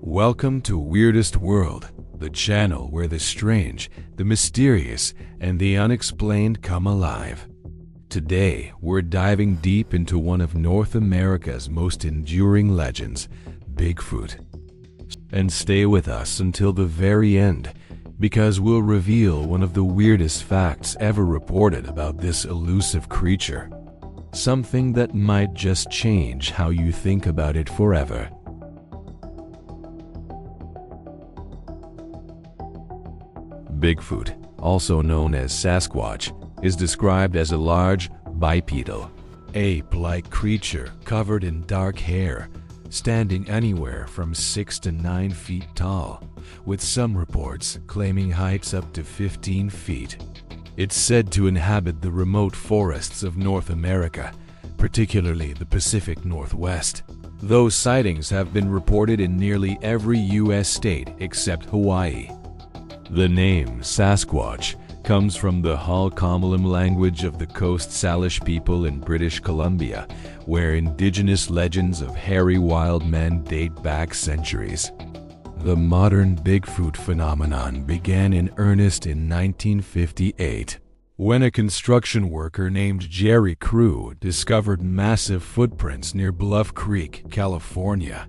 Welcome to Weirdest World, the channel where the strange, the mysterious, and the unexplained come alive. Today, we're diving deep into one of North America's most enduring legends, Bigfoot. And stay with us until the very end, because we'll reveal one of the weirdest facts ever reported about this elusive creature. Something that might just change how you think about it forever. Bigfoot, also known as Sasquatch, is described as a large, bipedal, ape-like creature covered in dark hair, standing anywhere from 6 to 9 feet tall, with some reports claiming heights up to 15 feet. It's said to inhabit the remote forests of North America, particularly the Pacific Northwest. Those sightings have been reported in nearly every U.S. state except Hawaii. The name Sasquatch comes from the Halkomelem language of the Coast Salish people in British Columbia, where indigenous legends of hairy wild men date back centuries. The modern Bigfoot phenomenon began in earnest in 1958, when a construction worker named Jerry Crew discovered massive footprints near Bluff Creek, California.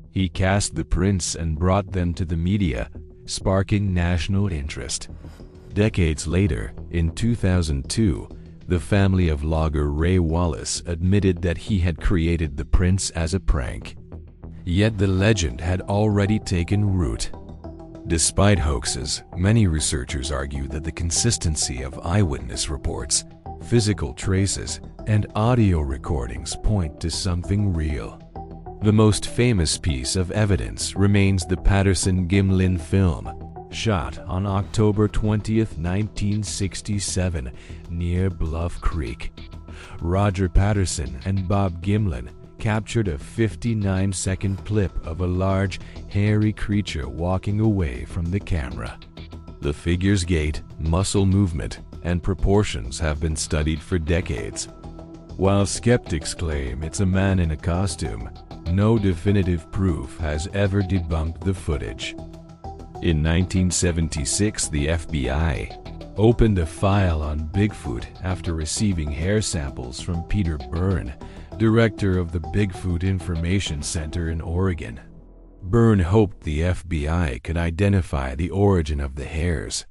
He cast the prints and brought them to the media, sparking national interest. Decades later, in 2002, the family of logger Ray Wallace admitted that he had created the prints as a prank. Yet the legend had already taken root. Despite hoaxes, many researchers argue that the consistency of eyewitness reports, physical traces, and audio recordings point to something real. The most famous piece of evidence remains the Patterson-Gimlin film, shot on October 20, 1967, near Bluff Creek. Roger Patterson and Bob Gimlin captured a 59-second clip of a large, hairy creature walking away from the camera. The figure's gait, muscle movement, and proportions have been studied for decades. While skeptics claim it's a man in a costume, no definitive proof has ever debunked the footage. In 1976, the FBI opened a file on Bigfoot after receiving hair samples from Peter Byrne, director of the Bigfoot Information Center in Oregon. Byrne hoped the FBI could identify the origin of the hairs.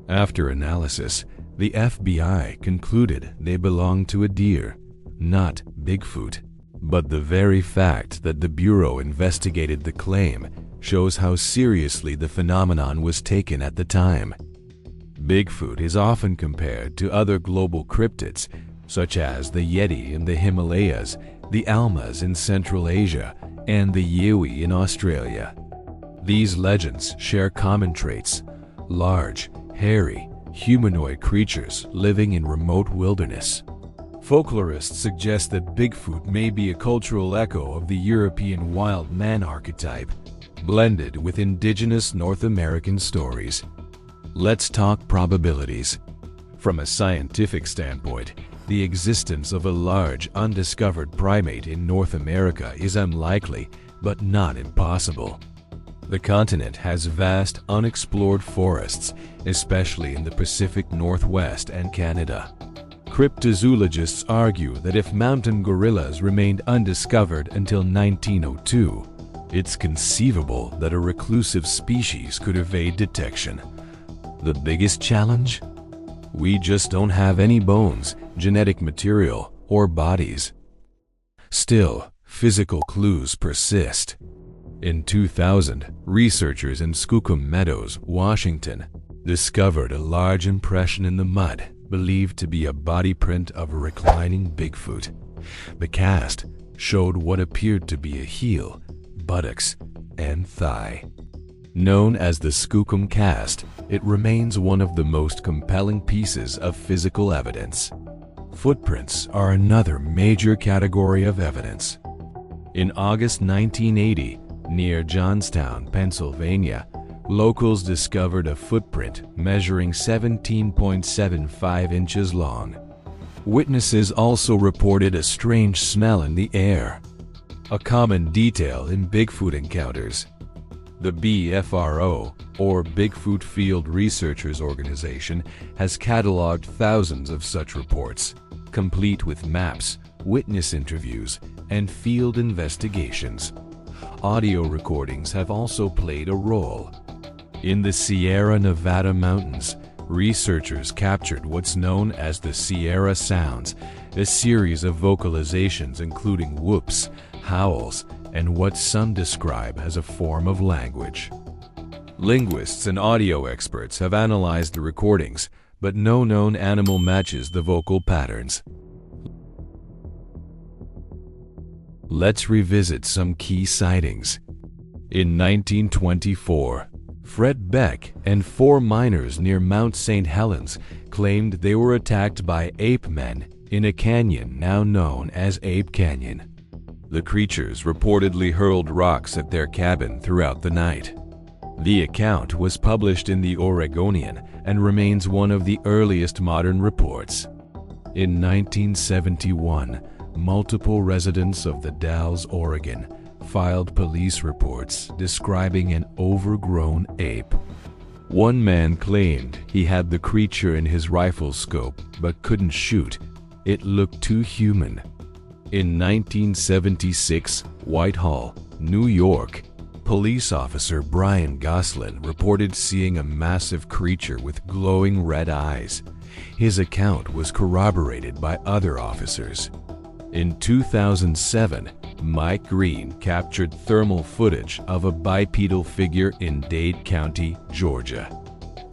After analysis, the FBI concluded they belonged to a deer, not Bigfoot. But the very fact that the Bureau investigated the claim shows how seriously the phenomenon was taken at the time. Bigfoot is often compared to other global cryptids, such as the Yeti in the Himalayas, the Almas in Central Asia, and the Yowie in Australia. These legends share common traits: large, hairy, humanoid creatures living in remote wilderness. Folklorists suggest that Bigfoot may be a cultural echo of the European wild man archetype, blended with indigenous North American stories. Let's talk probabilities. From a scientific standpoint, the existence of a large, undiscovered primate in North America is unlikely, but not impossible. The continent has vast, unexplored forests, especially in the Pacific Northwest and Canada. Cryptozoologists argue that if mountain gorillas remained undiscovered until 1902, it's conceivable that a reclusive species could evade detection. The biggest challenge? We just don't have any bones, genetic material, or bodies. Still, physical clues persist. In 2000, researchers in Skookum Meadows, Washington, discovered a large impression in the mud believed to be a body print of a reclining Bigfoot. The cast showed what appeared to be a heel, buttocks, and thigh. Known as the Skookum Cast, it remains one of the most compelling pieces of physical evidence. Footprints are another major category of evidence. In August 1980, near Johnstown, Pennsylvania, locals discovered a footprint measuring 17.75 inches long. Witnesses also reported a strange smell in the air, a common detail in Bigfoot encounters. The BFRO, or Bigfoot Field Researchers Organization, has cataloged thousands of such reports, complete with maps, witness interviews, and field investigations. Audio recordings have also played a role. In the Sierra Nevada mountains, researchers captured what's known as the Sierra Sounds, a series of vocalizations including whoops, howls, and what some describe as a form of language. Linguists and audio experts have analyzed the recordings, but no known animal matches the vocal patterns. Let's revisit some key sightings. In 1924, Fred Beck and 4 miners near Mount St. Helens claimed they were attacked by ape men in a canyon now known as Ape Canyon. The creatures reportedly hurled rocks at their cabin throughout the night. The account was published in the Oregonian and remains one of the earliest modern reports. In 1971, multiple residents of the Dalles, Oregon, filed police reports describing an overgrown ape. One man claimed he had the creature in his rifle scope but couldn't shoot. It looked too human. In 1976, Whitehall, New York, police officer Brian Goslin reported seeing a massive creature with glowing red eyes. His account was corroborated by other officers. In 2007, Mike Green captured thermal footage of a bipedal figure in Dade County, Georgia.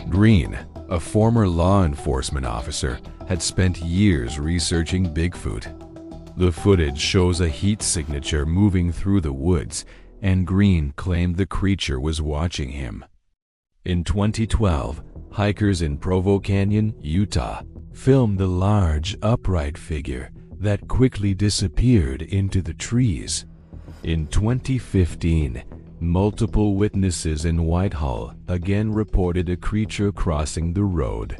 Green, a former law enforcement officer, had spent years researching Bigfoot. The footage shows a heat signature moving through the woods, and Green claimed the creature was watching him. In 2012, hikers in Provo Canyon, Utah, filmed the large, upright figure that quickly disappeared into the trees. In 2015, multiple witnesses in Whitehall again reported a creature crossing the road.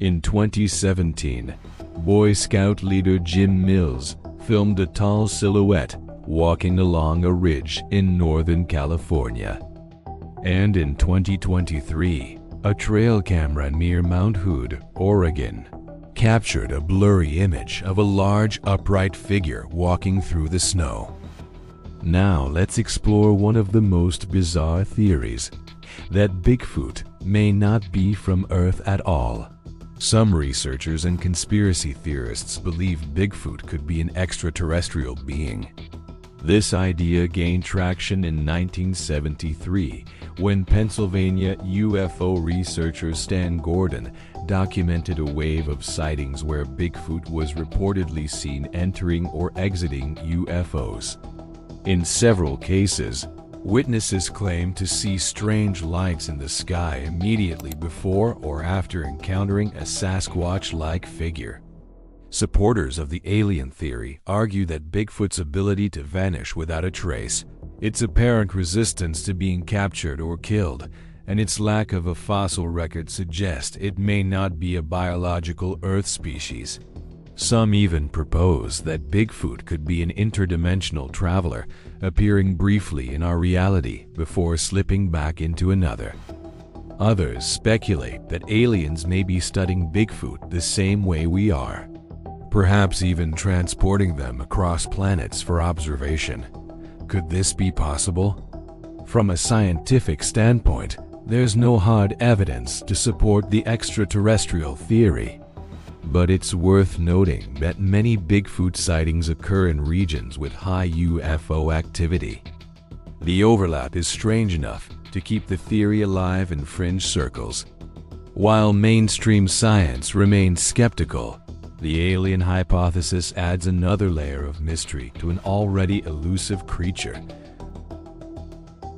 In 2017, Boy Scout leader Jim Mills filmed a tall silhouette walking along a ridge in Northern California. And in 2023, a trail camera near Mount Hood, Oregon, captured a blurry image of a large upright figure walking through the snow. Now let's explore one of the most bizarre theories, that Bigfoot may not be from Earth at all. Some researchers and conspiracy theorists believe Bigfoot could be an extraterrestrial being. This idea gained traction in 1973 when Pennsylvania UFO researcher Stan Gordon documented a wave of sightings where Bigfoot was reportedly seen entering or exiting UFOs. In several cases, witnesses claimed to see strange lights in the sky immediately before or after encountering a Sasquatch-like figure. Supporters of the alien theory argue that Bigfoot's ability to vanish without a trace, its apparent resistance to being captured or killed, and its lack of a fossil record suggest it may not be a biological Earth species. Some even propose that Bigfoot could be an interdimensional traveler, appearing briefly in our reality before slipping back into another. Others speculate that aliens may be studying Bigfoot the same way we are, perhaps even transporting them across planets for observation. Could this be possible? From a scientific standpoint, there's no hard evidence to support the extraterrestrial theory. But it's worth noting that many Bigfoot sightings occur in regions with high UFO activity. The overlap is strange enough to keep the theory alive in fringe circles. While mainstream science remains skeptical, the alien hypothesis adds another layer of mystery to an already elusive creature.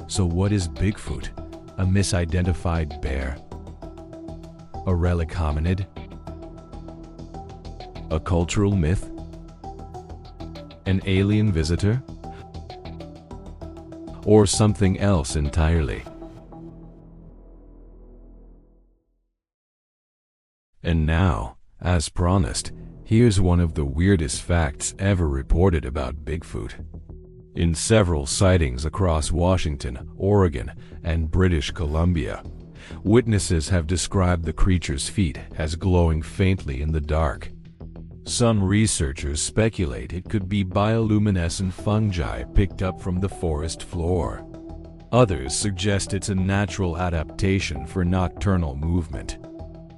So what is Bigfoot? A misidentified bear? A relic hominid? A cultural myth? An alien visitor? Or something else entirely? And now, as promised, here's one of the weirdest facts ever reported about Bigfoot. in several sightings across Washington, Oregon, and British Columbia. Witnesses have described the creature's feet as glowing faintly in the dark. Some researchers speculate it could be bioluminescent fungi picked up from the forest floor. Others suggest it's a natural adaptation for nocturnal movement.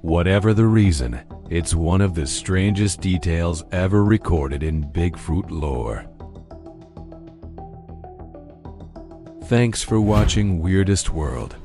Whatever the reason, it's one of the strangest details ever recorded in Bigfoot lore. Thanks for watching Weirdest World.